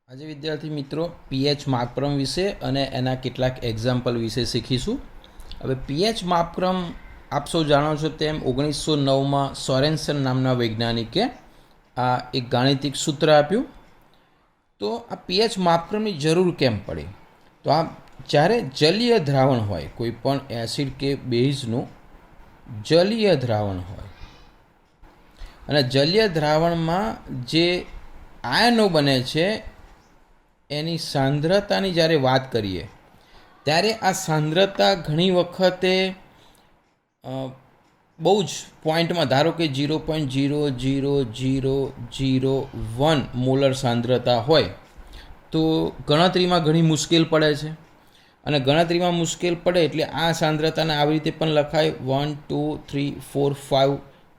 આજે વિદ્યાર્થી મિત્રો પીએચ માપક્રમ વિશે અને એના કેટલાક એક્ઝામ્પલ વિશે શીખીશું. હવે પીએચ માપક્રમ આપ સૌ જાણો છો તેમ 1909માં સોરેન્સન નામના વૈજ્ઞાનિકે આ એક ગાણિતિક સૂત્ર આપ્યું. તો આ પીએચ માપક્રમની જરૂર કેમ પડી? તો આ જ્યારે જલીય દ્રાવણ હોય, કોઈ પણ એસિડ કે બેઝનું જલીય દ્રાવણ હોય અને જલીય દ્રાવણમાં જે આયનો બને છે એની સાંદ્રતાની જ્યારે વાત કરીએ ત્યારે આ સાંદ્રતા ઘણી વખતે બહુ જ પોઈન્ટમાં, ધારો કે 0.00001 મોલર સાંદ્રતા હોય તો ગણતરીમાં ઘણી મુશ્કેલ પડે છે. અને ગણતરીમાં મુશ્કેલ પડે એટલે આ સાંદ્રતાને આવી રીતે પણ લખાય 1 2 3 4 5,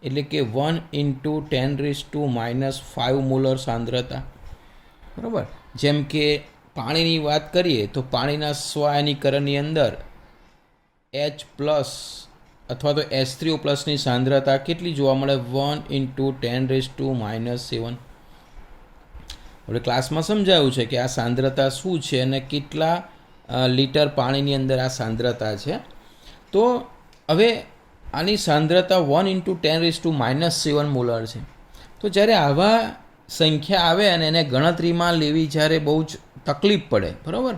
એટલે કે 1 × 10⁻⁵ મોલર સાંદ્રતા. બરાબર. જેમ કે પાણીની વાત કરીએ તો પાણીના સ્વઆયનીકરણની અંદર H+ અથવા તો H3O+ ની સાંદ્રતા કેટલી જોવા મળે? 1 × 10⁻⁷. આપણે ક્લાસમાં સમજાવ્યું છે કે આ સાંદ્રતા શું છે અને કેટલા લીટર પાણીની અંદર આ સાંદ્રતા છે. તો હવે આની સાંદ્રતા 1 × 10⁻⁷ મોલર છે. તો જ્યારે આવા સંખ્યા આવે અને એને ગણતરીમાં લેવી જ્યારે બહુ જ તકલીફ પડે, બરાબર,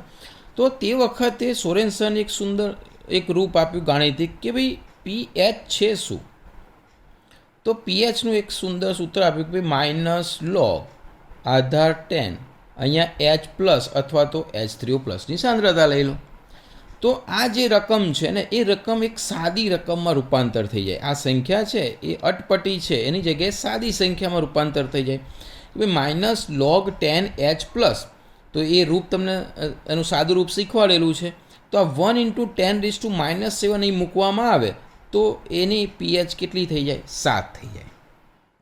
તો તે વખતે સોરેન્સન એક સુંદર એક રૂપ આપ્યું ગાણિતિક કે ભાઈ પીએચ છે શું? તો પીએચનું એક સુંદર સૂત્ર આપ્યું કે ભાઈ -log આધાર 10 અહીંયા H+ અથવા તો H3O+ ની સાંદ્રતા લઈ લો. તો આ જે રકમ છે ને એ રકમ એક સાદી રકમમાં રૂપાંતર થઈ જાય. આ સંખ્યા છે એ અટપટી છે, એની જગ્યાએ સાદી સંખ્યામાં રૂપાંતર થઈ જાય. -log 10H+, તો એ રૂપ તમને એનું સાદું રૂપ શીખવાડેલું છે. તો આ 1 × 10⁻⁷ અહીં મૂકવામાં આવે તો એની પીએચ કેટલી થઈ જાય? 7 થઈ જાય.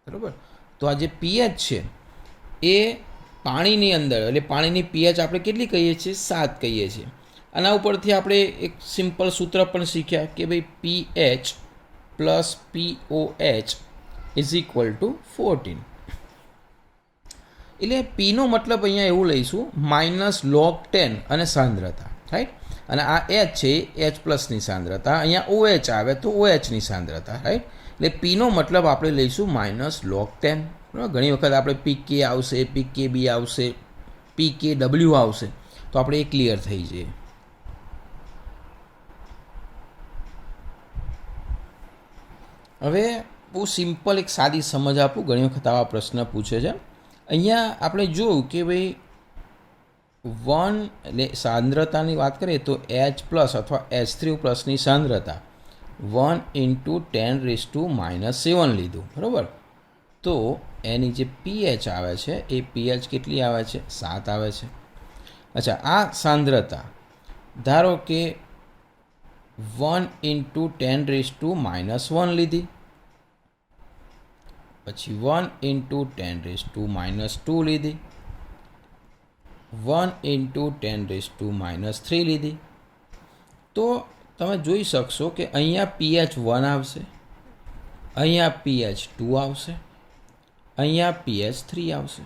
બરાબર. તો આ જે પીએચ છે એ પાણીની અંદર, એટલે પાણીની પીએચ આપણે કેટલી કહીએ છીએ? 7 કહીએ છીએ. આના ઉપરથી આપણે એક સિમ્પલ સૂત્ર પણ શીખ્યા કે ભાઈ પીએચ + POH = 14. એટલે પીનો મતલબ અહીંયા એવું લઈશું -log 10 અને સાંદ્રતા, રાઈટ. અને આ H છે H+ ની સાંદ્રતા, અહીંયા OH આવે તો OH ની સાંદ્રતા, રાઈટ. એટલે પીનો મતલબ આપણે લઈશું -log 10. બરાબર. ઘણી વખત આપણે PK આવશે, PKB આવશે, PKW આવશે, તો આપણે એ ક્લિયર થઈ જઈએ. હવે બહુ સિમ્પલ એક સાદી સમજ આપું, ઘણી વખત આવા પ્રશ્ન પૂછે છે. અહીંયા આપણે જોયું કે ભાઈ 1 એટલે સાંદ્રતાની વાત કરીએ તો H+ અથવા H3O+ ની સાંદ્રતા 1 × 10⁻⁷ લીધું, બરાબર. તો એની જે પીએચ આવે છે એ પીએચ કેટલી આવે છે? 7 આવે છે. અચ્છા, આ સાંદ્રતા ધારો કે 1 × 10⁻⁻1 લીધી, પછી 1 × 10⁻² લીધી, 1 × 10⁻³ લીધી. તો તમે જોઈ શકશો કે અહીંયા પીએચ 1 આવશે, અહીંયા પીએચ 2 આવશે, અહીંયા પીએચ 3 આવશે.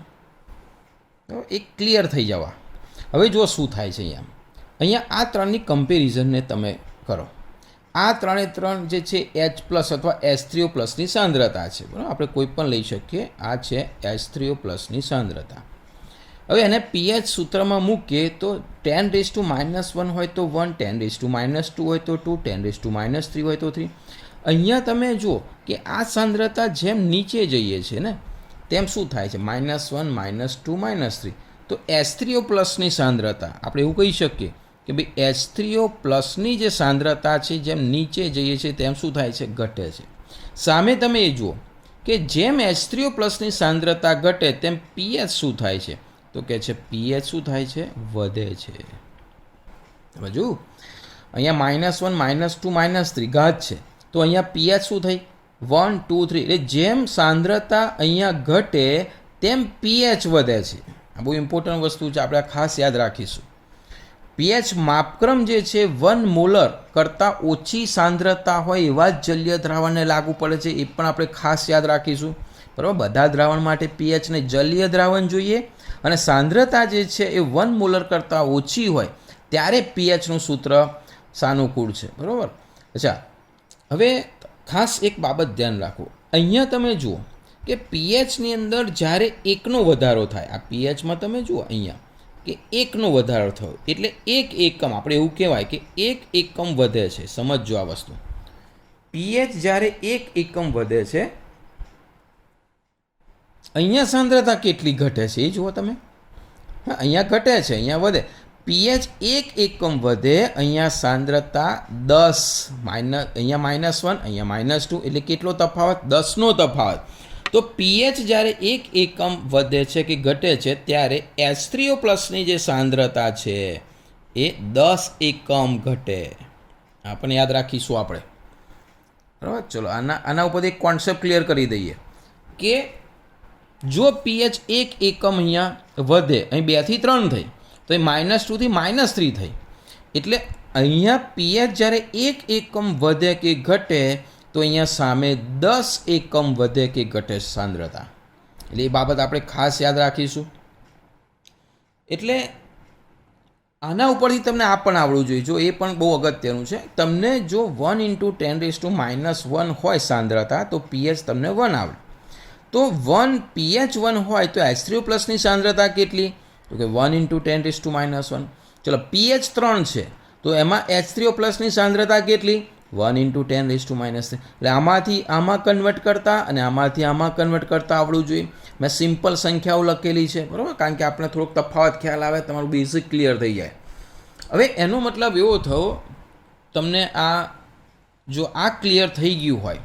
તો એક ક્લિયર થઈ જવા. હવે જો શું થાય છે અહીંયા આ ત્રણની કમ્પેરિઝનને તમે કરો. આ ત્રણ જે છે H+ અથવા H3O+ ની સાંદ્રતા છે, બરાબર. આપણે કોઈ પણ લઈ શકીએ. આ છે H3O+ ની સાંદ્રતા. હવે એને પીએચ સૂત્રમાં મૂકીએ તો 10⁻⁻1 હોય તો 1, 10⁻² હોય તો 2, 10⁻³ હોય તો 3. અહીંયા તમે જુઓ કે આ સાંદ્રતા જેમ નીચે જઈએ છે ને તેમ શું થાય છે? -1, -2, -3. તો H3O+ ની સાંદ્રતા આપણે એવું કહી શકીએ કે ભાઈ H3O+ ની જે સાંદ્રતા છે જેમ નીચે જઈએ છે તેમ શું થાય છે? ઘટે છે. સામે તમે એ જુઓ કે જેમ H3O+ ની સાંદ્રતા ઘટે તેમ પીએચ શું થાય છે? તો કે છે પીએચ શું થાય છે? વધે છે. સમજુ? અહીંયા -1, -2, -3 ઘાત છે, તો અહીંયા પીએચ શું થઈ? 1 2 3. એટલે જેમ સાંદ્રતા અહીંયા ઘટે તેમ પીએચ વધે છે. આ બહુ ઇમ્પોર્ટન્ટ વસ્તુ છે, આપણે ખાસ યાદ રાખીશું. પીએચ માપક્રમ જે છે 1 મોલર કરતાં ઓછી સાંદ્રતા હોય એવા જ જલીય દ્રાવણને લાગુ પડે છે, એ પણ આપણે ખાસ યાદ રાખીશું. બરાબર. બધા દ્રાવણ માટે પીએચને જલીય દ્રાવણ જોઈએ અને સાંદ્રતા જે છે એ 1 મોલર કરતાં ઓછી હોય ત્યારે પીએચનું સૂત્ર સાનુકૂળ છે. બરાબર. અચ્છા, હવે ખાસ એક બાબત ધ્યાન રાખો. અહીંયા તમે જુઓ કે પીએચની અંદર જ્યારે 1નો વધારો થાય, આ પીએચમાં તમે જુઓ અહીંયા કે 1નો વધારો થયો એટલે 1 એકમ, આપણે એવું કહેવાય કે 1 એકમ વધે છે. સમજજો આ વસ્તુ. પીએચ જ્યારે 1 એકમ વધે છે, અહીંયા સાંદ્રતા કેટલી ઘટે છે એ જુઓ તમે. હા, અહીંયા ઘટે છે, અહીંયા વધે. પીએચ 1 એકમ વધે, અહીંયા સાંદ્રતા 10 અહીંયા -1, અહીંયા -2 એટલે કેટલો તફાવત? 10નો તફાવત. તો પીએચ જ્યારે 1 એકમ વધે છે કે ઘટે છે ત્યારે H3O+ જે સાંદ્રતા છે એ 10 એકમ ઘટે. આપણે યાદ રાખીશું આપણે. બરાબર. ચલો આના ઉપર એક કોન્સેપ્ટ ક્લિયર કરી દઈએ કે જો પીએચ 1 એકમ અહીંયા વધે, અહીં 2 થી 3 થઈ, તો એ -2 થી -3 થઈ. એટલે અહીંયા પીએચ જ્યારે 1 એકમ વધે કે ઘટે તો અહીંયા સામે 10 એકમ વધે કે ઘટે સાંદ્રતા. એટલે એ બાબત આપણે ખાસ યાદ રાખીશું. એટલે આના ઉપરથી તમને આ પણ આવડવું જોઈએ. જો એ પણ બહુ અગત્યનું છે. તમને જો 1 × 10⁻1 હોય સાંદ્રતા તો પીએચ તમને 1 આવડે. તો પીએચ 1 હોય તો H3O+ સાંદ્રતા કેટલી? તો કે 1 × 10⁻1. ચલો, પીએચ 3 છે તો એમાં H3O+ સાંદ્રતા કેટલી? 1 × 10⁻3. એટલે આમાંથી આમાં કન્વર્ટ કરતા અને આમાંથી આમાં કન્વર્ટ કરતા આવડવું જોઈએ. મેં સિમ્પલ સંખ્યાઓ લખેલી છે, બરાબર, કારણ કે આપણે થોડોક તફાવત ખ્યાલ આવે, તમારું બેઝિક ક્લિયર થઈ જાય. હવે એનો મતલબ એવો થયો, તમને જો આ ક્લિયર થઈ ગયું હોય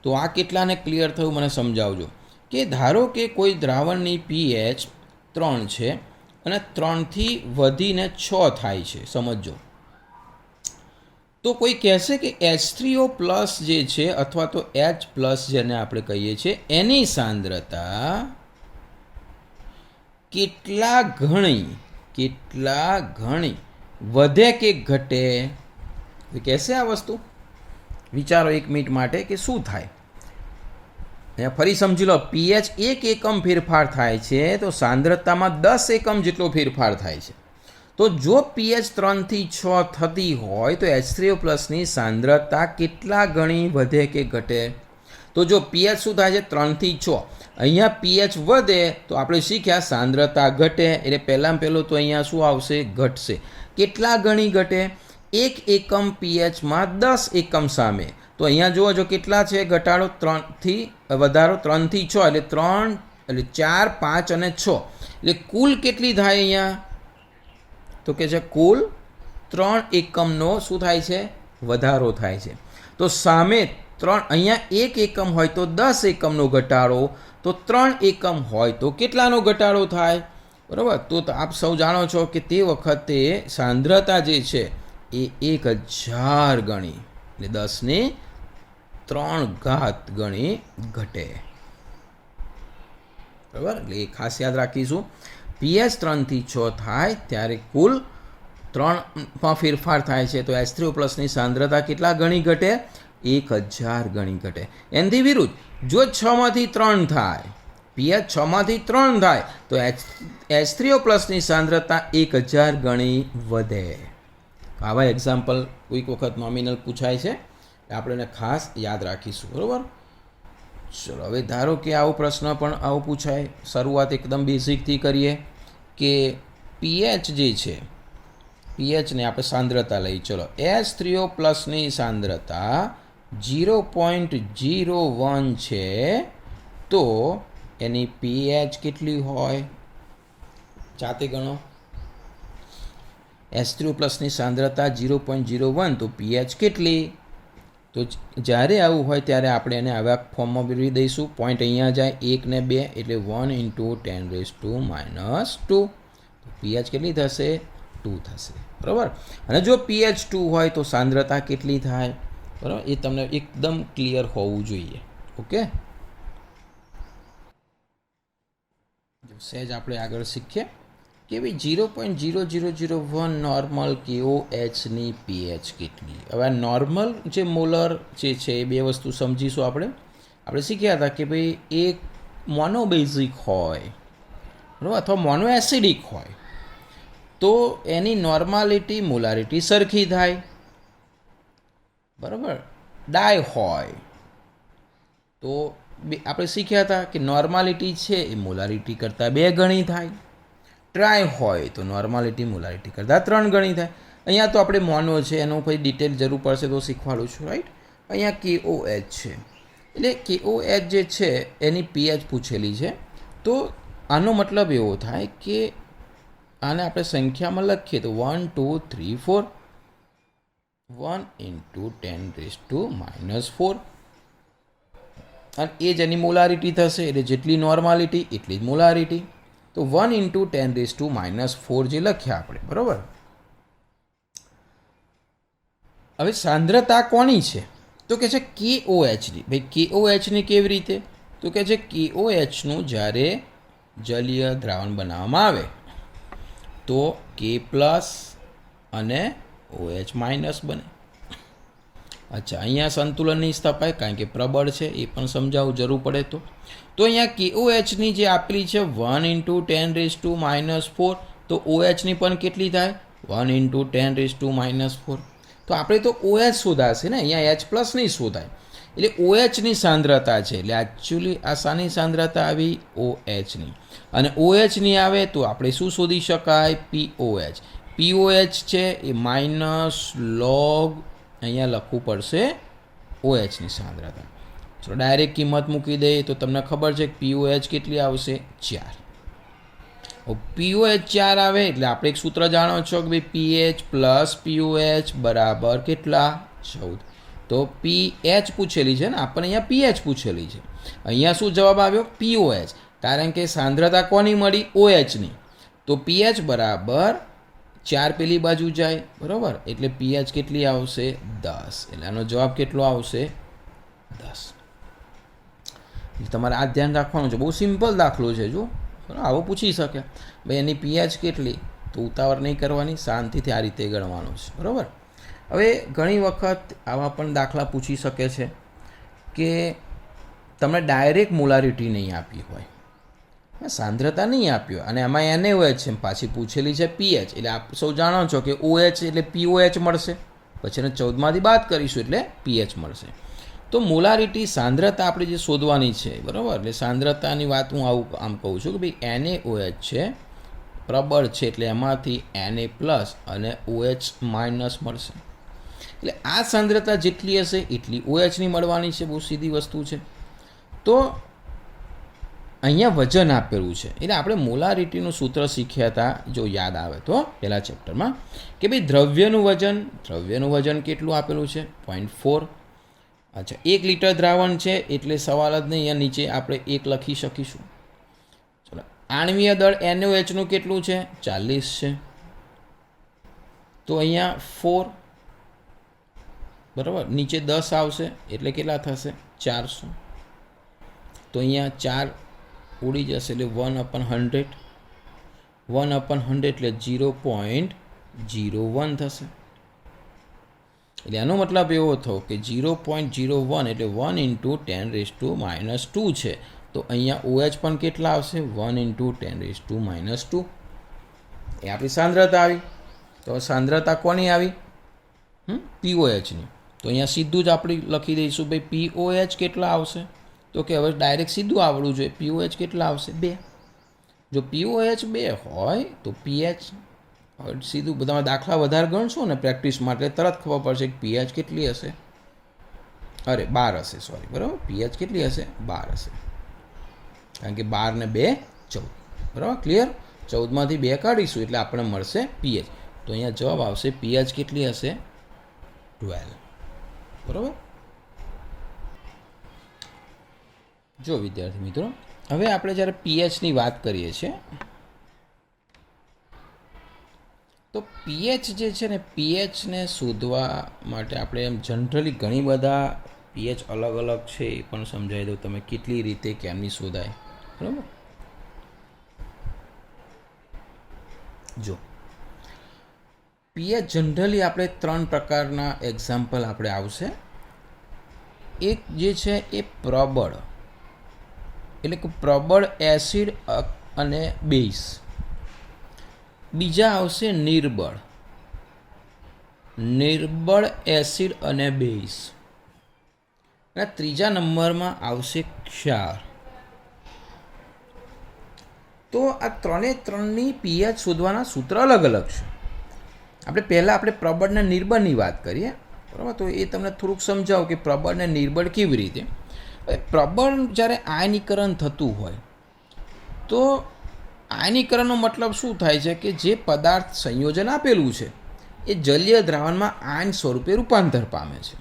તો આ કેટલાને ક્લિયર થયું મને સમજાવજો. કે ધારો કે કોઈ દ્રાવણની પીએચ 3 છે અને 3 થી વધીને 6 થાય છે. સમજો. તો કોઈ કહેશે કે H3O+ જે છે અથવા તો H+ જેને આપણે કહીએ છીએ એની સાંદ્રતા કેટલા ઘણી વધે કે ઘટે? કહેશે આ વસ્તુ. વિચારો 1 મિનિટ માટે કે શું થાય. અહીંયા ફરી સમજી લો, પીએચ 1 એકમ ફેરફાર થાય છે તો સાંદ્રતામાં 10 એકમ જેટલો ફેરફાર થાય છે. તો જો પીએચ 3 થી 6 થતી હોય તો H3O+ સાંદ્રતા કેટલા ગણી વધે કે ઘટે? તો જો પીએચ શું થાય છે? 3 થી 6. અહીંયા પીએચ વધે તો આપણે શીખ્યા સાંદ્રતા ઘટે, એટલે પહેલાં પહેલું તો અહીંયા શું આવશે? ઘટશે. કેટલા ગણી ઘટે? 1 એકમ પીએચમાં 10 એકમ સામે. તો અહીંયા જુઓ જો કેટલા છે ઘટાડો? 3 થી વધારો 3 થી 6 એટલે 3 એટલે 4, 5 અને 6 એટલે કુલ કેટલી થાય અહીંયા? તો કે છે કુલ 3 એકમનો શું થાય છે? વધારો થાય છે. તો સામે 3 અહીંયા 1 એકમ હોય તો 10 એકમનો ઘટાડો, તો 3 એકમ હોય તો કેટલાનો ઘટાડો થાય? બરાબર. તો આપ સૌ જાણો છો કે તે વખતે સાંદ્રતા જે છે એ 1000 ગણી એટલે 10⁻³ ગણી ઘટે. બરાબર. એટલે એ ખાસ યાદ રાખીશું. પીએચ 3 થી 6 થાય ત્યારે કુલ 3માં ફેરફાર થાય છે તો H3O+ સાંદ્રતા કેટલા ગણી ઘટે? 1000 ગણી ઘટે. એનાથી વિરુદ્ધ જો 6માંથી 3 થાય, પીએચ 6માંથી 3 થાય તો H3O+ સાંદ્રતા 1000 ગણી વધે. આવા એક્ઝામ્પલ કોઈક વખત નોમિનલ પૂછાય છે, આપણે એને ખાસ યાદ રાખીશું. બરાબર. ચલો, હવે ધારો કે આવો પ્રશ્ન પણ આવો પૂછાય. શરૂઆત એકદમ બેઝિકથી કરીએ કે પીએચ જે છે, પીએચને આપણે સાંદ્રતા લઈ. ચલો, H3O+ સાંદ્રતા 0.01 છે તો એની પીએચ કેટલી હોય? જાતે ગણો. H3O+ સાંદ્રતા 0.01 તો પીએચ કેટલી? તો જ્યારે આવું હોય ત્યારે આપણે એને આવા ફોર્મમાં મેળવી દઈશું. પોઈન્ટ અહીંયા જાય 1 ને 2 એટલે 1 × 10⁻². તો પીએચ કેટલી થશે? 2 થશે. બરાબર. અને જો પીએચ 2 હોય તો સાંદ્રતા કેટલી થાય? બરાબર. એ તમને એકદમ ક્લિયર હોવું જોઈએ. ઓકે. સહેજ આપણે આગળ શીખીએ કે ભાઈ 0.0001 નોર્મલ KOHની પીએચ કેટલી? હવે આ નોર્મલ જે મોલર જે છે એ બે વસ્તુ સમજીશું આપણે. આપણે શીખ્યા હતા કે ભાઈ 1 મોનોબેઝિક હોય, બરાબર, અથવા મોનો એસિડિક હોય તો એની નોર્માલિટી મોલારિટી સરખી થાય, બરાબર. ડાય હોય તો આપણે શીખ્યા હતા કે નોર્માલિટી છે એ મોલારિટી કરતાં 2 ગણી થાય. ટ્રાય હોય તો નોર્માલિટી મોલારિટી કરતાં 3 ગણી થાય. અહીંયા તો આપણે મોનો છે એનું કોઈ ડિટેલ જરૂર પડશે તો શીખવાડું છું, રાઈટ. અહીંયા KOH છે એટલે KOH જે છે એની pH પૂછેલી છે. તો આનો મતલબ એવો થાય કે આને આપણે સંખ્યામાં લખીએ તો 1 2 3 4 1 × 10⁻⁻⁴, અને એ જ એની મોલારિટી થશે. એટલે જેટલી નોર્માલિટી એટલી જ મોલારિટી. તો 1 × 10⁻⁴ જે લખ્યા આપણે, બરાબર. હવે સાંદ્રતા કોની છે તો કે છે KOHની. ભાઈ KOHની કેવી રીતે તો કે છે KOHનું જ્યારે જલીય દ્રાવણ બનાવવામાં આવે તો K+ અને OH- બને. અચ્છા, અહીંયા સંતુલનની સ્થપાય કારણ કે પ્રબળ છે એ પણ સમજાવવું જરૂર પડે તો અહીંયા KOHની જે આપેલી છે 1 × 10⁻⁴, તો OHની પણ કેટલી થાય 1 × 10⁻⁴. તો આપણે તો OH શોધાશે ને, અહીંયા H+ નહીં શોધાય. એટલે OHની સાંદ્રતા છે, એટલે એકચ્યુઅલી આ શાની સાંદ્રતા આવી OHની, અને OHની આવે તો આપણે શું શોધી શકાય POH. POH છે એ -log અહીંયા લખવું પડશે OHની સાંદ્રતા. ચલો ડાયરેક્ટ કિંમત મૂકી દઈએ તો તમને ખબર છે કે POH કેટલી આવશે 4. POH 4 આવે એટલે આપણે એક સૂત્ર જાણો છો કે ભાઈ pH + POH બરાબર કેટલા 14. તો pH પૂછેલી છે ને આપણને, અહીંયા pH પૂછેલી છે. અહીંયા શું જવાબ આવ્યો POH, કારણ કે સાંદ્રતા કોની મળી OHની. તો pH બરાબર 4 પેલી બાજુ જાય, બરાબર, એટલે pH કેટલી આવશે 10. એટલે આનો જવાબ કેટલો આવશે 10. એટલે તમારે આ ધ્યાન રાખવાનું છે. બહુ સિમ્પલ દાખલો છે, જો આવો પૂછી શકે ભાઈ એની pH કેટલી, તો ઉતાવળ નહીં કરવાની, શાંતિથી આ રીતે ગણવાનું છે, બરાબર. હવે ઘણી વખત આવા પણ દાખલા પૂછી શકે છે કે તમને ડાયરેક્ટ મોલારિટી નહીં આપી હોય, સાંદ્રતા નહીં આપી હોય, અને એમાં NaOH છે, પાછી પૂછેલી છે pH. એટલે આપ સૌ જાણો છો કે OH એટલે POH મળશે, પછી એને 14માંથી બાદ કરીશું એટલે pH મળશે. તો મોલારિટી સાંદ્રતા આપણે જે શોધવાની છે, બરાબર. એટલે સાંદ્રતાની વાત હું આમ કહું છું કે ભાઈ NaOH છે પ્રબળ છે, એટલે એમાંથી Na+ અને OH- મળશે. એટલે આ સાંદ્રતા જેટલી હશે એટલી OHની મળવાની છે. બહુ સીધી વસ્તુ છે. તો અહીંયા વજન આપેલું છે, એટલે આપણે મોલારિટીનું સૂત્ર શીખ્યા હતા, જો યાદ આવે તો પહેલા ચેપ્ટરમાં, કે ભાઈ દ્રવ્યનું વજન કેટલું આપેલું છે 0.4. અચ્છા, 1 લિટર દ્રાવણ છે એટલે સવાલ જ નહીં, અહીંયા નીચે આપણે 1 લખી શકીશું. ચલો, આણ્વીય દળ NaOHનું કેટલું છે 40 છે, તો અહીંયા 4, બરાબર, નીચે 10 આવશે એટલે કેટલા થશે 400. તો અહીંયા 4 ઉડી જશે એટલે 1/100, 1/100 એટલે 0.01 થશે. એટલે આનો મતલબ એવો થયો કે 0.01 એટલે 1 × 10⁻² છે. તો અહીંયા OH પણ કેટલા આવશે 1 × 10⁻². એ આપણી સાંદ્રતા આવી. તો સાંદ્રતા કોની આવી POHની. તો અહીંયા સીધું જ આપણે લખી દઈશું ભાઈ POH કેટલા આવશે, તો કે હવે ડાયરેક્ટ સીધું આવડવું જોઈએ. POH કેટલા આવશે 2. જો POH 2 હોય તો pH સીધું, બધા દાખલા વધારે ગણશો ને પ્રેક્ટિસ માટે તરત ખબર પડશે કે pH કેટલી હશે, અરે 12 હશે, સોરી, બરાબર. pH કેટલી હશે 12 હશે, કારણ કે 12 ને 2 14, બરાબર, ક્લિયર. 14માંથી 2 કાઢીશું એટલે આપણે મળશે pH. તો અહીંયા જવાબ આવશે pH કેટલી હશે 12, બરાબર. જો વિદ્યાર્થી મિત્રો, હવે આપણે જ્યારે pHની વાત કરીએ છીએ તો pH જે છે ને, pHને શોધવા માટે આપણે એમ જનરલી ઘણી બધા pH અલગ અલગ છે એ પણ સમજાવી દઉં તમે કેટલી રીતે કેમની શોધાય, બરાબર. જો pH જનરલી આપણે 3 પ્રકારના એક્ઝામ્પલ આપણે આવશે. એક જે છે એ પ્રબળ, એટલે કે પ્રબળ એસિડ અને બેઝ. બીજા આવશે નિર્બળ એસિડ અને બેઝ. અને ત્રીજા નંબરમાં આવશે ક્ષાર. તો આ ત્રણની પીએચ શોધવાના સૂત્ર અલગ અલગ છે. આપણે પ્રબળ અને નિર્બળની વાત કરીએ, બરાબર? તો એ તમને થોડુંક સમજાવું કે પ્રબળ અને નિર્બળ કેવી રીતે. પ્રબળ જ્યારે આયનીકરણ થતું હોય તો આયનીકરણનો મતલબ શું થાય છે કે જે પદાર્થ સંયોજન આપેલું છે એ જલીય દ્રાવણમાં આયન સ્વરૂપે રૂપાંતર પામે છે.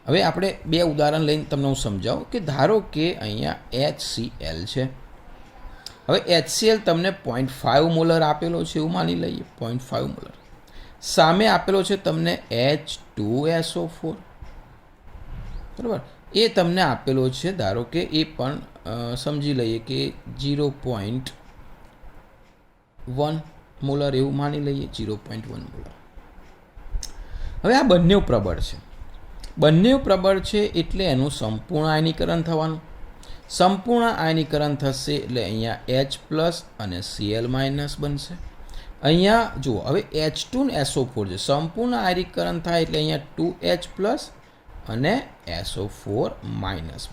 હવે આપણે બે ઉદાહરણ લઈને તમને હું સમજાવું કે ધારો કે અહીંયા HCl છે. હવે HCl તમને 0.5 મોલર આપેલો છે એવું માની લઈએ, 0.5 મોલર. સામે આપેલો છે તમને H2SO4, બરાબર? એ તમને આપેલો છે, ધારો કે એ પણ સમજી લઈએ કે 0.1 મોલર એવું માની લઈએ, 0.1 મોલર. હવે આ બંને પ્રબળ છે એટલે એનું સંપૂર્ણ આયનીકરણ થવાનું. સંપૂર્ણ આયનીકરણ થશે એટલે અહીંયા H+ અને Cl- બનશે. અહીંયા જુઓ, હવે H2 ને SO4 છે, સંપૂર્ણ આયનીકરણ થાય એટલે અહીંયા 2H+ અને SO4-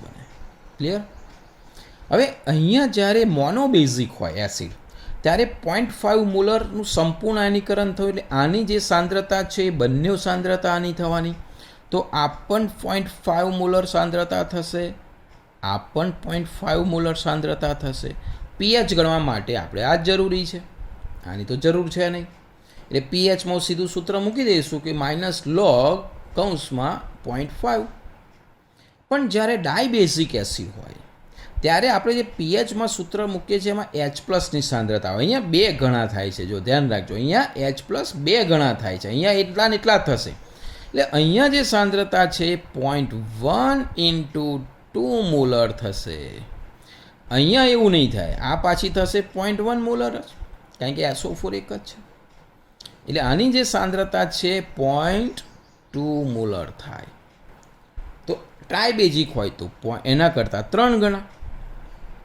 બને. ક્લિયર? હવે અહીંયા જ્યારે મોનોબેઝિક હોય એસિડ ત્યારે 0.5 મોલરનું સંપૂર્ણ આયનીકરણ થયું એટલે આની જે સાંદ્રતા છે એ બંને સાંદ્રતા આની થવાની. તો આ પણ 0.5 મોલર સાંદ્રતા થશે, આ પણ 0.5 મોલર સાંદ્રતા થશે. પીએચ ગણવા માટે આપણે આ જ જરૂરી છે, આની તો જરૂર છે નહીં. એટલે પીએચમાં સીધું સૂત્ર મૂકી દઈશું કે -log (0.5). પણ જ્યારે ડાયબેઝિક એસિડ હોય ત્યારે આપણે જે પીએચમાં સૂત્ર મૂકીએ છીએ એમાં H+ની સાંદ્રતા હોય. અહીંયા 2 ગણા થાય છે, જો ધ્યાન રાખજો, અહીંયા H+ 2 ગણા થાય છે, અહીંયા એટલા થશે. એટલે અહીંયા જે સાંદ્રતા છે 0.1 × 2 મોલર થશે. અહીંયા એવું નહીં થાય, આ પાછી થશે 0.1 મોલર જ, કારણ કે SO4 એક જ છે. એટલે આની જે સાંદ્રતા છે 0.2 મોલર થાય. તો ટ્રાયબેઝિક હોય તો એના કરતાં 3 ગણા,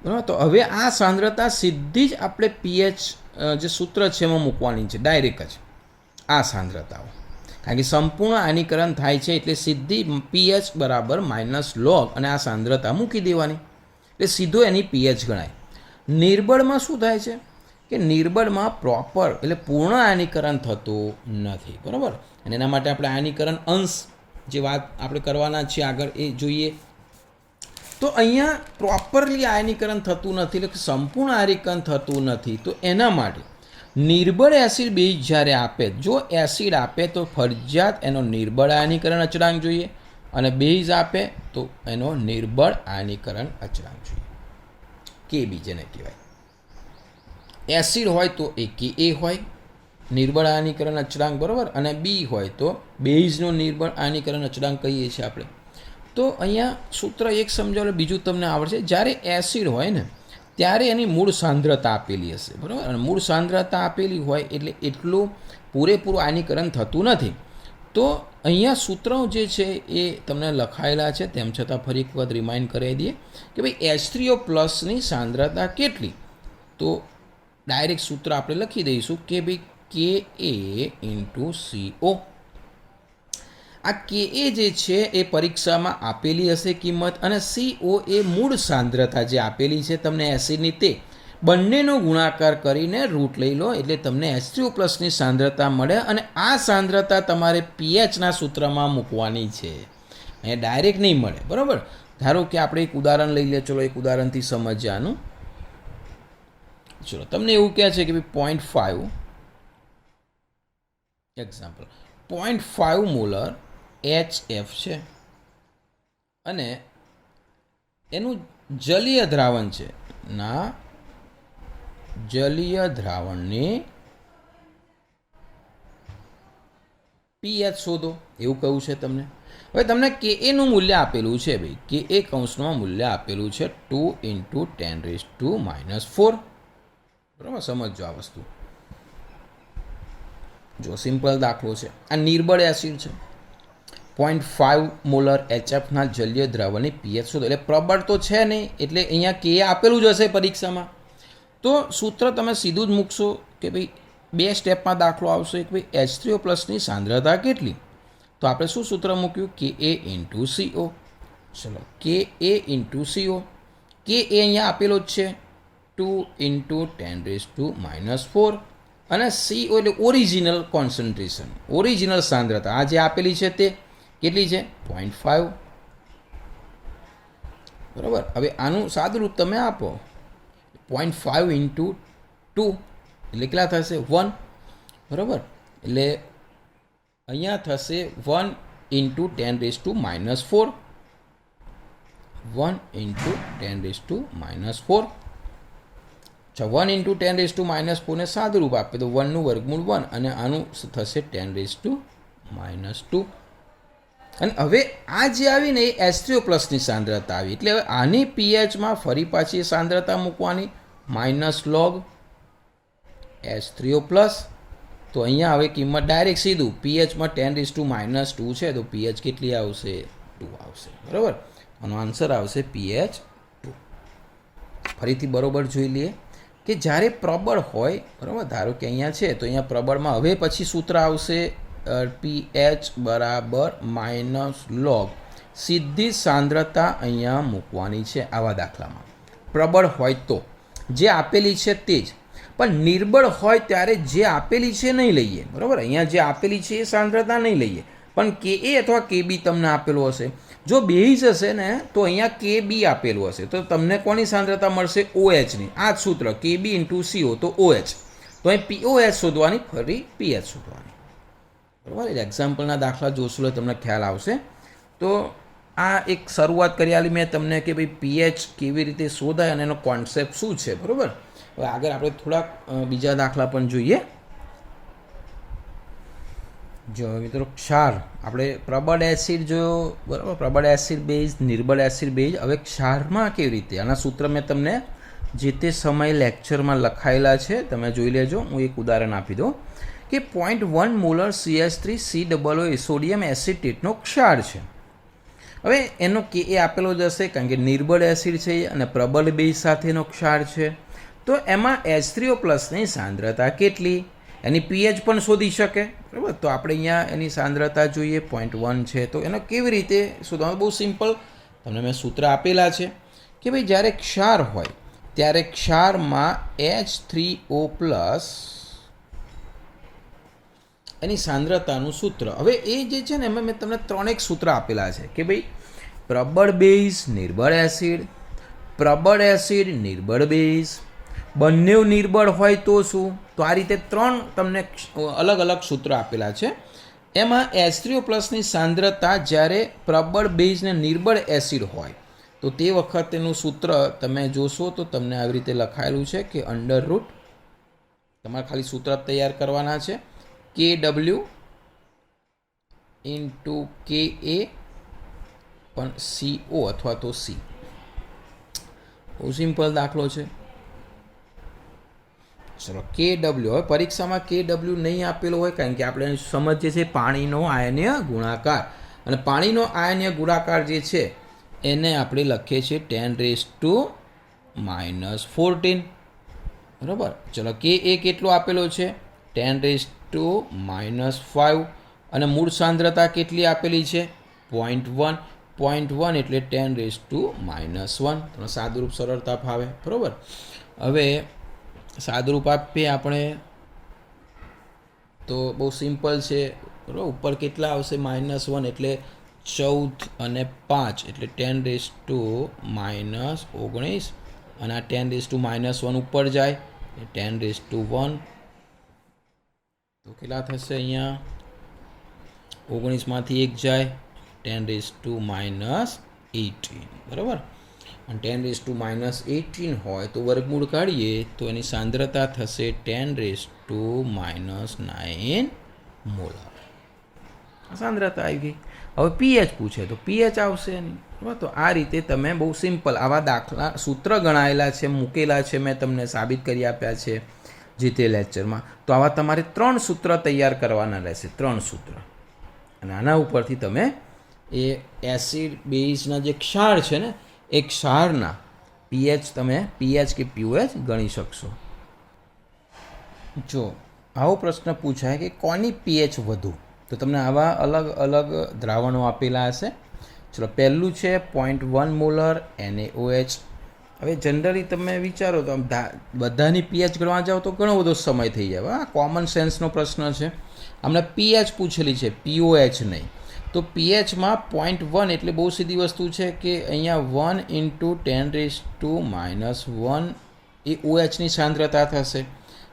બરાબર? તો હવે આ સાંદ્રતા સીધી જ આપણે પીએચ જે સૂત્ર છે એમાં મૂકવાની છે, ડાયરેક્ટ જ આ સાંદ્રતાઓ, કારણ કે સંપૂર્ણ આયનીકરણ થાય છે એટલે સીધી પીએચ બરાબર -log અને આ સાંદ્રતા મૂકી દેવાની, એટલે સીધો એની પીએચ ગણાય. નિર્બળમાં શું થાય છે કે નિર્બળમાં પ્રોપર એટલે પૂર્ણ આયનીકરણ થતું નથી, બરાબર? અને એના માટે આપણે આયનીકરણ અંશ જે વાત આપણે કરવાના છીએ આગળ એ જોઈએ. તો અહીંયા પ્રોપરલી આયનીકરણ થતું નથી, એટલે સંપૂર્ણ આયનીકરણ થતું નથી. તો એના માટે નિર્બળ એસિડ બેઝ જ્યારે આપે, જો એસિડ આપે તો ફરજિયાત એનો નિર્બળ આયનીકરણ અચળાંક જોઈએ, અને બેઝ આપે તો એનો નિર્બળ આયનીકરણ અચળાંક જોઈએ, KB જેને કહેવાય. એસિડ હોય તો એ Ka હોય, નિર્બળ આયનીકરણ અચળાંક, બરાબર? અને બી હોય તો બેઝનો નિર્બળ આયનીકરણ અચળાંક કહીએ છીએ આપણે. તો અહીંયા સૂત્ર એક સમજાવો, બીજું તમને આવડશે. જ્યારે એસિડ હોય ને ત્યારે એની મૂળ સાંદ્રતા આપેલી હશે, બરાબર? અને મૂળ સાંદ્રતા આપેલી હોય એટલે એટલું પૂરેપૂરું આયનીકરણ થતું નથી. તો અહીંયા સૂત્રો જે છે એ તમને લખાયેલા છે, તેમ છતાં ફરી એક વખત રિમાઇન્ડ કરાવી દઈએ કે ભાઈ H3O+ની સાંદ્રતા કેટલી. તો ડાયરેક્ટ સૂત્ર આપણે લખી દઈશું કે ભાઈ Ka × CO. આ Ka જે છે એ પરીક્ષામાં આપેલી હશે કિંમત, અને CO એ મૂળ સાંદ્રતા જે આપેલી છે તમને એસિડની, તે બંનેનો ગુણાકાર કરીને રૂટ લઈ લો એટલે તમને H3O+ની સાંદ્રતા મળે. અને આ સાંદ્રતા તમારે પીએચના સૂત્રમાં મૂકવાની છે, અહીંયા ડાયરેક્ટ નહીં મળે, બરાબર? ધારો કે આપણે એક ઉદાહરણ લઈ લઈએ, ચલો એક ઉદાહરણથી સમજ્યાનું. ચલો તમને એવું કહે છે કે ભાઈ 0.5 એક્ઝામ્પલ 0.5 મોલર HF છે અને એનું જલીય દ્રાવણ છે, ના જલીય દ્રાવણની પીએચ શોધો એવું કહ્યું છે તમને. હવે તમને Ka નું મૂલ્ય આપેલું છે, ભાઈ Ka કૌંસમાં મૂલ્ય આપેલું છે 2 × 10⁻⁴. બરાબર? સમજો આ વસ્તુ. જો સિમ્પલ દાખલો છે, આ નિર્બળ એસિડ છે, 0.5 મોલર HFના જલીય દ્રવની પીએચ શોધો. એટલે પ્રબળ તો છે નહીં, એટલે અહીંયા કે આપેલું જ હશે પરીક્ષામાં. તો સૂત્ર તમે સીધું જ મૂકશો કે ભાઈ 2 સ્ટેપમાં દાખલો આવશે કે ભાઈ H3O પ્લસની સાંદ્રતા કેટલી. તો આપણે શું સૂત્ર મૂક્યું? Ka into CO. ચલો, Ka ઇન્ટુ CO. Ka અહીંયા આપેલો જ છે 2 ઇન્ટુ 10⁻⁻⁴ અને CO એટલે ઓરિજિનલ કોન્સન્ટ્રેશન, ઓરિજિનલ સાંદ્રતા. આ જે આપેલી છે તે કેટલી છે? 0.5. બરાબર. હવે આનું સાદું રૂપ તમે આપો 0.5 ઇન્ટુ 2 એટલે કેટલા થશે? 1. બરાબર. એટલે અહીંયા થશે 1 ઇન્ટુ 10⁻⁻⁴. 1 ઇન્ટુ 10⁻⁴. 1 ઇન્ટુ 10⁻⁻⁴ ને સાદું રૂપ આપે તો 1નું વર્ગમૂળ 1 અને આનું થશે 10⁻². અને હવે આ જે આવી ને એ H3O પ્લસની સાંદ્રતા આવી, એટલે હવે આની પીએચમાં ફરી પાછી સાંદ્રતા મૂકવાની -log H3O પ્લસ. તો અહીંયા હવે કિંમત ડાયરેક્ટ સીધું પીએચમાં 10⁻² છે તો પીએચ કેટલી આવશે? 2 આવશે. બરાબર. આનો આન્સર આવશે pH 2. ફરીથી બરોબર જોઈ લઈએ કે જ્યારે પ્રબળ હોય, બરાબર, ધારો કે અહીંયા છે તો અહીંયા પ્રબળમાં હવે પછી સૂત્ર આવશે pH બરાબર -log, સીધી સાંદ્રતા અહીંયા મૂકવાની છે આવા દાખલામાં. પ્રબળ હોય તો જે આપેલી છે તે જ, પણ નિર્બળ હોય ત્યારે જે આપેલી છે નહીં લઈએ. બરાબર. અહીંયા જે આપેલી છે એ સાંદ્રતા નહીં લઈએ, પણ Ka અથવા Kb તમને આપેલું હશે. જો બેઝ હશે ને તો અહીંયા Kb આપેલું હશે તો તમને કોની સાંદ્રતા મળશે? OHની. આ જ સૂત્ર Kb ઇન્ટુ CO તો OH. તો અહીં POH શોધવાની, ફરી pH શોધવાની. બરાબર. એટલે એક્ઝામ્પલના દાખલા જોશો એટલે તમને ખ્યાલ આવશે. તો આ એક શરૂઆત કરી આલી મેં તમને કે ભાઈ pH કેવી રીતે શોધાય અને એનો કોન્સેપ્ટ શું છે. બરાબર. હવે આગળ આપણે થોડાક બીજા દાખલા પણ જોઈએ. જો મિત્રો, ક્ષાર, આપણે પ્રબળ એસિડ જોયો, બરાબર, પ્રબળ એસિડ બેઝ, નિર્બળ એસિડ બેઝ. હવે ક્ષારમાં કેવી રીતે? આના સૂત્ર મેં તમને જે તે સમય લેક્ચરમાં લખાયેલા છે, તમે જોઈ લેજો. હું એક ઉદાહરણ આપી દઉં કે 0.1 મોલર CH3COO સોડિયમ એસિટેટનો ક્ષાર છે. હવે એનો Ka આપેલો જ હશે કારણ કે નિર્બળ એસિડ છે અને પ્રબળ બેઝ સાથેનો ક્ષાર છે. તો એમાં H3O પ્લસની સાંદ્રતા કેટલી? એની pH પણ શોધી શકે. બરાબર. તો આપણે અહીંયા એની સાંદ્રતા જોઈએ 0.1 છે. તો એનો કેવી રીતે શોધવાનું? બહુ સિમ્પલ. તમને મેં સૂત્ર આપેલા છે કે ભાઈ જ્યારે ક્ષાર હોય ત્યારે ક્ષારમાં H3O પ્લસ એની સાંદ્રતાનું સૂત્ર. હવે એ જે છે ને એમાં મેં તમને 3 સૂત્ર આપેલા છે કે ભાઈ પ્રબળ બેઝ, નિર્બળ એસિડ, પ્રબળ એસિડ, નિર્બળ બેઝ. બંને નિર્બળ હોય તો શું? તો આ રીતે 3 તમને અલગ અલગ સૂત્ર આપેલા છે. એમાં H3O પ્લસની સાંદ્રતા જ્યારે પ્રબળ બેઝ ને નિર્બળ એસિડ હોય તો તે વખતેનું સૂત્ર તમે જોશો તો તમને આવી રીતે લખાયેલું છે કે √ તમારે ખાલી સૂત્ર તૈયાર કરવાના છે KW ઇન્ટુ Ka પણ CO અથવા તો C. બહુ સિમ્પલ દાખલો છે. ચલો, KW. હવે પરીક્ષામાં KW નહીં આપેલો હોય કારણ કે આપણે સમજીએ છીએ પાણીનો આયનીય ગુણાકાર, અને પાણીનો આયનીય ગુણાકાર જે છે એને આપણે લખીએ છીએ 10⁻⁴. બરાબર. ચલો, Ka કેટલો આપેલો છે? 10⁻⁵ અને મૂળ સાંદ્રતા કેટલી આપેલી છે? 0.1. 0.1 એટલે 10⁻⁻⁴. તમને સાદુરૂપ સરળતા ફાવે. બરાબર. હવે સાદુરૂપ આપીએ આપણે તો બહુ સિમ્પલ છે. બરાબર. ઉપર કેટલા આવશે? -1 એટલે 14 અને 5 એટલે 10⁻⁻⁴, અને આ 10⁻⁻1 ઉપર જાય 10⁻1. તો કેટલા થશે? અહીંયા 19માંથી 1 જાય 10⁻⁻18. બરાબર. અને 10⁻⁻18 હોય તો વર્ગમૂળ કાઢીએ તો એની સાંદ્રતા થશે 10⁻⁹ મોલર. સાંદ્રતા આવી ગઈ. હવે pH પૂછે તો pH આવશે નહીં. બરાબર. તો આ રીતે તમે બહુ સિમ્પલ આવા દાખલા સૂત્ર ગણાયેલા છે, મૂકેલા છે, મેં તમને સાબિત કરી આપ્યા છે જે તે લેક્ચરમાં. તો આવા તમારે 3 સૂત્ર તૈયાર કરવાના રહેશે, 3 સૂત્ર, અને આના ઉપરથી તમે એ એસિડ બેઝના જે ક્ષાર છે ને એ ક્ષારના પીએચ તમે પીએચ કે પીઓએચ ગણી શકશો. જો આવો પ્રશ્ન પૂછાય કે કોની પીએચ વધુ, તો તમને આવા અલગ અલગ દ્રાવણો આપેલા હશે. ચલો, પહેલું છે 0.1 મોલર NaOH. હવે જનરલી તમે વિચારો તો આમ બધાની પીએચ ગણવા જાઓ તો ઘણો બધો સમય થઈ જાય. હા, કોમન સેન્સનો પ્રશ્ન છે. હમણાં પીએચ પૂછેલી છે, પીઓએચ નહીં. તો પીએચમાં 0.1 એટલે બહુ સીધી વસ્તુ છે કે અહીંયા 1 × 10⁻⁻1 એ OHની સાંદ્રતા થશે.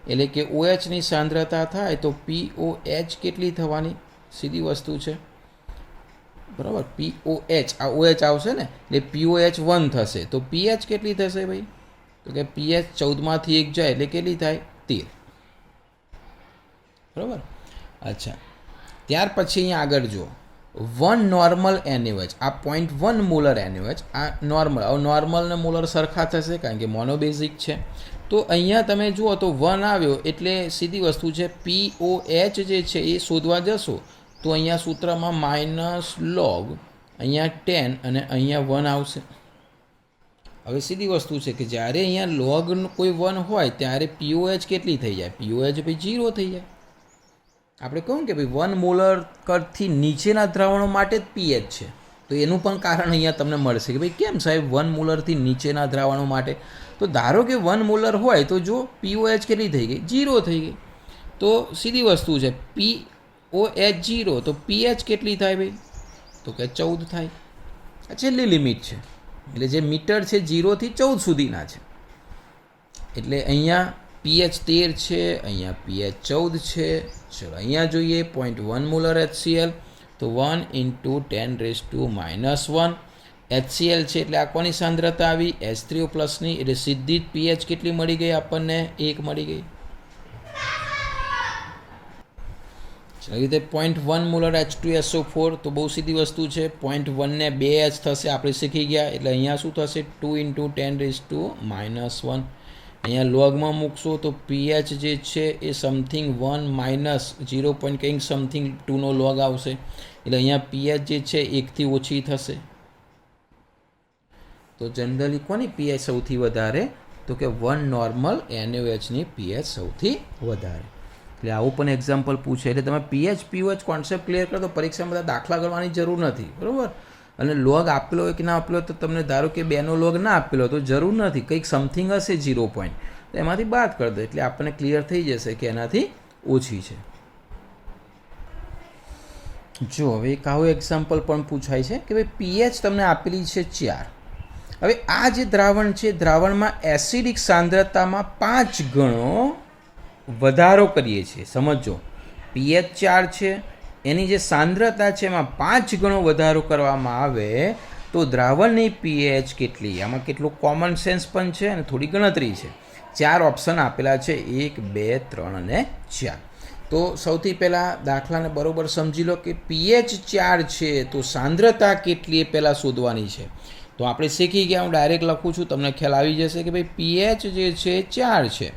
એટલે કે OHની સાંદ્રતા થાય તો POH કેટલી થવાની? સીધી વસ્તુ છે, બરાબર. POH, આ OH આવશે ને એટલે POH 1 થશે. તો પીએચ કેટલી થશે ભાઈ? તો કે પીએચ 14માંથી 1 જાય એટલે કેટલી થાય? 13. બરાબર. અચ્છા, ત્યાર પછી અહીંયા આગળ જુઓ 1 નોર્મલ NaOH, આ 0.1 મોલર NaOH, આ નોર્મલ. હવે નોર્મલ ને મોલર સરખા થશે કારણ કે મોનોબેઝિક છે. તો અહીંયા તમે જુઓ તો 1 આવ્યો એટલે સીધી વસ્તુ છે POH જે છે એ શોધવા જશો તો અહીંયા સૂત્રમાં -log અહીંયા 10 અને અહીંયા 1 આવશે. હવે સીધી વસ્તુ છે કે જ્યારે અહીંયા log કોઈ 1 હોય ત્યારે POH કેટલી થઈ જાય? POH ભાઈ 0 થઈ જાય. આપણે કહું કે ભાઈ 1 મોલર કરથી નીચેના દ્રાવણો માટે જ પીએચ છે. તો એનું પણ કારણ અહીંયા તમને મળશે કે ભાઈ કેમ સાહેબ 1 મોલરથી નીચેના દ્રાવણો માટે? તો ધારો કે 1 મોલર હોય તો જો POH કેટલી થઈ ગઈ? 0 થઈ ગઈ. તો સીધી વસ્તુ છે POH 0 તો પીએચ કેટલી થાય ભાઈ? તો કે 14 થાય. આ છેલ્લી લિમિટ છે. એટલે જે મીટર છે 0 થી 14 સુધીના છે. એટલે અહીંયા પીએચ 13 છે, અહીંયા પીએચ 14 છે. ચલો અહીંયા જોઈએ 0.1 મોલર HCl તો 1 × 10⁻⁻1 HCl છે એટલે આ કોની સાંદ્રતા આવી? H3O પ્લસની. એટલે સીધી જ પીએચ કેટલી મળી ગઈ આપણને? 1 મળી ગઈ. એ રીતે 0.1 મોલર H2SO4 તો બહુ સીધી વસ્તુ છે. 0.1 ને 2H થશે, આપણે શીખી ગયા. એટલે અહીંયા શું થશે? 2 × 10⁻⁻1. અહીંયા લોગમાં મૂકશો તો પીએચ જે છે એ સમથિંગ 1 માઇનસ 0. કંઈક સમથિંગ 2નો લોગ આવશે. એટલે અહીંયા પીએચ જે છે 1થી ઓછી થશે. તો જનરલી કોની પીએચ સૌથી વધારે? તો કે 1 નોર્મલ NaOHની પીએચ સૌથી વધારે. એટલે આવું પણ એક્ઝામ્પલ પૂછે. એટલે તમે પીએચ POH કોન્સેપ્ટ ક્લિયર કરો તો પરીક્ષામાં બધા દાખલા ગણવાની જરૂર નથી, બરાબર. અને લોગ આપેલો હોય કે ના આપેલો હોય તો તમને ધારો કે 2નો લોગ ના આપેલો તો જરૂર નથી, કંઈક સમથિંગ હશે 0 પોઈન્ટ તો એમાંથી બાદ કરી દો એટલે આપણને ક્લિયર થઈ જશે કે એનાથી ઓછી છે. જો હવે એક આવું એક્ઝામ્પલ પણ પૂછાય છે કે ભાઈ પીએચ તમને આપેલી છે 4. હવે આ જે દ્રાવણ છે દ્રાવણમાં એસિડિક સાંદ્રતામાં 5 ગણો વધારો કરીએ છીએ. સમજો પીએચ 4 છે, એની જે સાંદ્રતા છે એમાં 5 ગણો વધારો કરવામાં આવે તો દ્રાવણની પીએચ કેટલી? આમાં કેટલું કોમન સેન્સ પણ છે અને થોડી ગણતરી છે. 4 ઓપ્શન આપેલા છે, 1, 2, 3 અને 4. તો સૌથી પહેલાં દાખલાને બરાબર સમજી લો કે પીએચ 4 છે તો સાંદ્રતા કેટલી એ પહેલાં શોધવાની છે. તો આપણે શીખી ગયા, હું ડાયરેક્ટ લખું છું, તમને ખ્યાલ આવી જશે કે ભાઈ પીએચ જે છે 4 છે.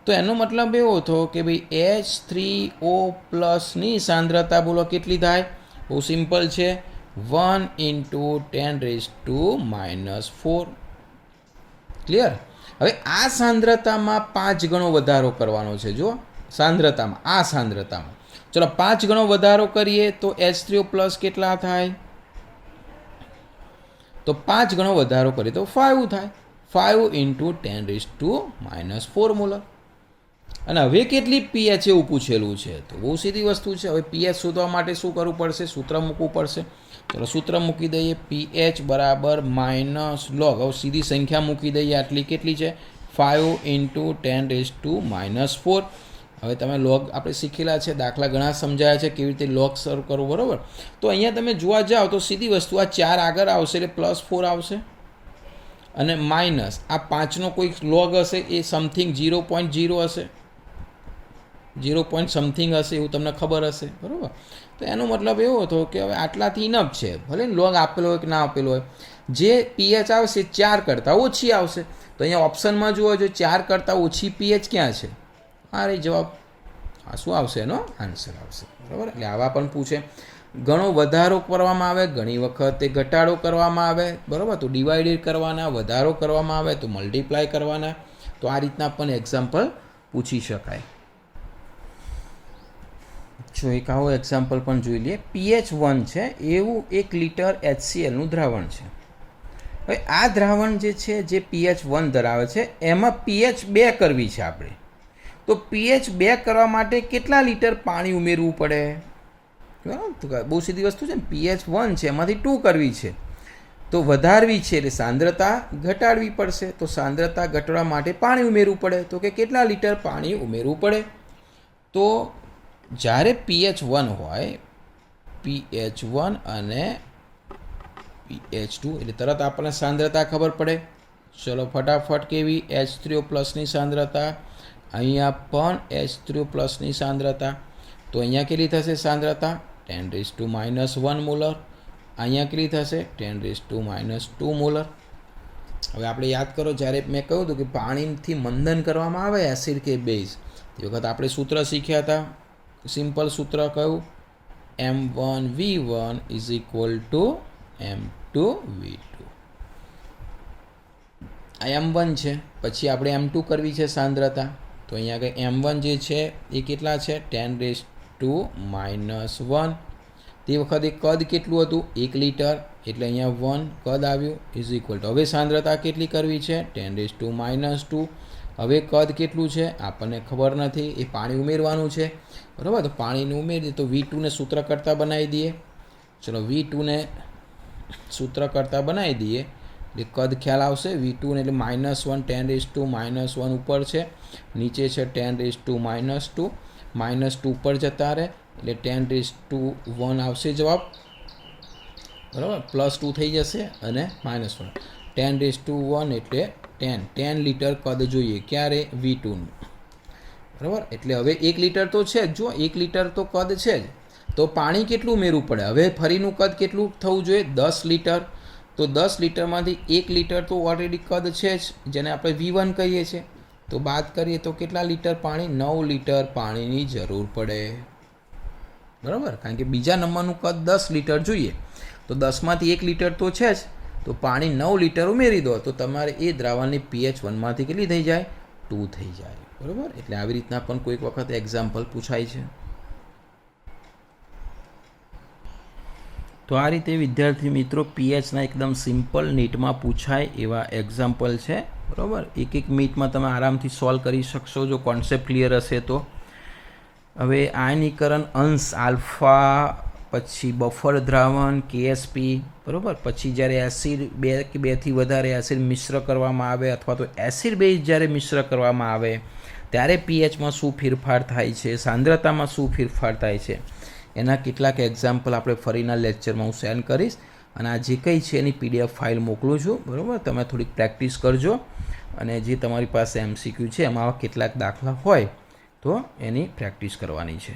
તો એનો મતલબ એવો થયો કે ભાઈ H3O પ્લસની સાંદ્રતા બોલો કેટલી થાય? બહુ સિમ્પલ છે, 1 × 10⁻⁻4. ક્લિયર? હવે આ સાંદ્રતામાં 5 ગણો વધારો કરવાનો છે. જો સાંદ્રતામાં, આ સાંદ્રતામાં ચલો 5 ગણો વધારો કરીએ તો H3O પ્લસ કેટલા થાય? તો 5 ગણો વધારો કરીએ તો 5 થાય. 5 × 10⁻⁻4 મોલર. અને હવે કેટલી પીએચ એવું પૂછેલું છે તો બહુ સીધી વસ્તુ છે. હવે પીએચ શોધવા માટે શું કરવું પડશે? સૂત્ર મૂકવું પડશે. ચલો સૂત્ર મૂકી દઈએ, પીએચ બરાબર -log. હવે સીધી સંખ્યા મૂકી દઈએ, આટલી કેટલી છે? 5 × 10⁻⁻4. હવે તમે લોગ આપણે શીખેલા છે, દાખલા ઘણા સમજાયા છે કેવી રીતે લોગ સર્વ કરવું, બરાબર. તો અહીંયા તમે જોવા જાઓ તો સીધી વસ્તુ આ 4 આગળ આવશે એટલે +4 આવશે અને માઇનસ આ 5નો કોઈક લોગ હશે એ સમથિંગ 0.0 હશે, 0 પોઈન્ટ સમથિંગ હશે એવું તમને ખબર હશે, બરાબર. તો એનો મતલબ એવો હતો કે હવે આટલાથી ઇનફ છે, ભલે લોગ આપેલો હોય કે ના આપેલો હોય. જે પીએચ આવશે 4 કરતાં ઓછી આવશે. તો અહીંયા ઓપ્શનમાં જુઓ, જો 4 કરતાં ઓછી પીએચ ક્યાં છે? આ રહી જવાબ. આ શું આવશે? એનો આન્સર આવશે, બરાબર. એટલે આવા પણ પૂછે. ઘણો વધારો કરવામાં આવે, ઘણી વખતે ઘટાડો કરવામાં આવે, બરાબર. તો ડિવાઇડેડ કરવાના, વધારો કરવામાં આવે તો મલ્ટીપ્લાય કરવાના. તો આ રીતના પણ એક્ઝામ્પલ પૂછી શકાય. જો એક આવો એક્ઝામ્પલ પણ જોઈ લઈએ. pH1 છે એવું 1 લિટર HClનું દ્રાવણ છે. હવે આ દ્રાવણ જે છે જે pH1 ધરાવે છે એમાં pH 2 કરવી છે આપણે. તો pH 2 કરવા માટે કેટલા લીટર પાણી ઉમેરવું પડે? બરાબર, બહુ સીધી વસ્તુ છે ને. pH1 છે એમાંથી 2 કરવી છે તો વધારવી છે એટલે સાંદ્રતા ઘટાડવી પડશે. તો સાંદ્રતા ઘટાડવા માટે પાણી ઉમેરવું પડે. તો કે કેટલા લીટર પાણી ઉમેરવું પડે? તો જ્યારે pH1 હોય, pH1 અને pH2 એટલે તરત આપણને સાંદ્રતા ખબર પડે. ચલો ફટાફટ કેવી? H3O પ્લસની સાંદ્રતા, અહીંયા પણ H3O પ્લસની સાંદ્રતા. તો અહીંયા કેટલી થશે સાંદ્રતા? 10⁻⁻1 મોલર. અહીંયા કેટલી થશે? 10⁻2 મોલર. હવે આપણે યાદ કરો, જ્યારે મેં કહ્યું હતું કે પાણીથી મંથન કરવામાં આવે એસિડ કે બેઝ, તે વખત આપણે સૂત્ર શીખ્યા હતા. સિમ્પલ સૂત્ર કયું? M1V1 is equal to M2V2. આ M1 છે, પછી આપણે M2 કરવી છે સાંદ્રતા. તો અહીંયા આગળ M1 જે છે એ કેટલા છે? 10⁻1. તે વખતે કદ કેટલું હતું? 1 લિટર. એટલે અહીંયા 1 કદ આવ્યું ઇઝ ઇક્વલ ટુ, હવે સાંદ્રતા કેટલી કરવી છે? 10⁻². હવે કદ કેટલું છે આપણને ખબર નથી, એ પાણી ઉમેરવાનું છે, બરાબર. તો પાણીને ઉમેરી તો V2ને સૂત્ર કરતાં બનાવી દઈએ. ચલો V2ને સૂત્ર કરતાં બનાવી દઈએ એટલે કદ ખ્યાલ આવશે. V2 એટલે -1, 10⁻1 ઉપર છે, નીચે છે 10⁻². -2 ઉપર જતા રહે એટલે 10⁻1 આવશે જવાબ, બરાબર. +2 થઈ જશે અને -1. 10⁻1 એટલે 10 લિટર કદ જોઈએ. ક્યારે? V2નું, બરાબર. એટલે હવે 1 લિટર તો છે જ. જો 1 લિટર તો કદ છે જ, તો પાણી કેટલું ઉમેરવું પડે? હવે ફરીનું કદ કેટલું થવું જોઈએ? 10 લિટર. તો 10 લિટરમાંથી 1 લિટર તો ઓલરેડી કદ છે જ, જેને આપણે V1 કહીએ છીએ. તો બાદ કરીએ તો કેટલા લિટર પાણી? 9 લિટર પાણીની જરૂર પડે, બરાબર. કારણ કે બીજા નંબરનું કદ 10 લિટર જોઈએ. તો 10માંથી 1 લિટર તો છે જ, તો પાણી 9 લિટર ઉમેરી દો તો તમારે એ દ્રાવણની pH1માંથી કેટલી થઈ જાય? 2 થઈ જાય, બરાબર. એટલે આવી રીતના પણ કોઈક વખત એક્ઝામ્પલ પૂછાય છે. તો આ રીતે વિદ્યાર્થી મિત્રો pHના એકદમ સિમ્પલ નીટમાં પૂછાય એવા એક્ઝામ્પલ છે, બરાબર. એક મિનિટમાં તમે આરામથી સોલ્વ કરી શકશો જો કોન્સેપ્ટ ક્લિયર હશે તો. હવે આયનીકરણ અંશ આલ્ફા, પછી બફર દ્રાવણ KSP, બરાબર. પછી જ્યારે એસિડ 2 કે 2થી વધારે એસિડ મિશ્ર કરવામાં આવે અથવા તો એસિડ બેઝ જ્યારે મિશ્ર કરવામાં આવે ત્યારે pHમાં શું ફેરફાર થાય છે, સાંદ્રતામાં શું ફેરફાર થાય છે, એના કેટલાક એક્ઝામ્પલ આપણે ફરીના લેક્ચરમાં હું સેન્ડ કરીશ. અને આ જે કંઈ છે એની PDF ફાઇલ મોકલું છું, બરાબર. તમે થોડીક પ્રેક્ટિસ કરજો અને જે તમારી પાસે MCQ છે એમાં કેટલાક દાખલા હોય તો એની પ્રેક્ટિસ કરવાની છે.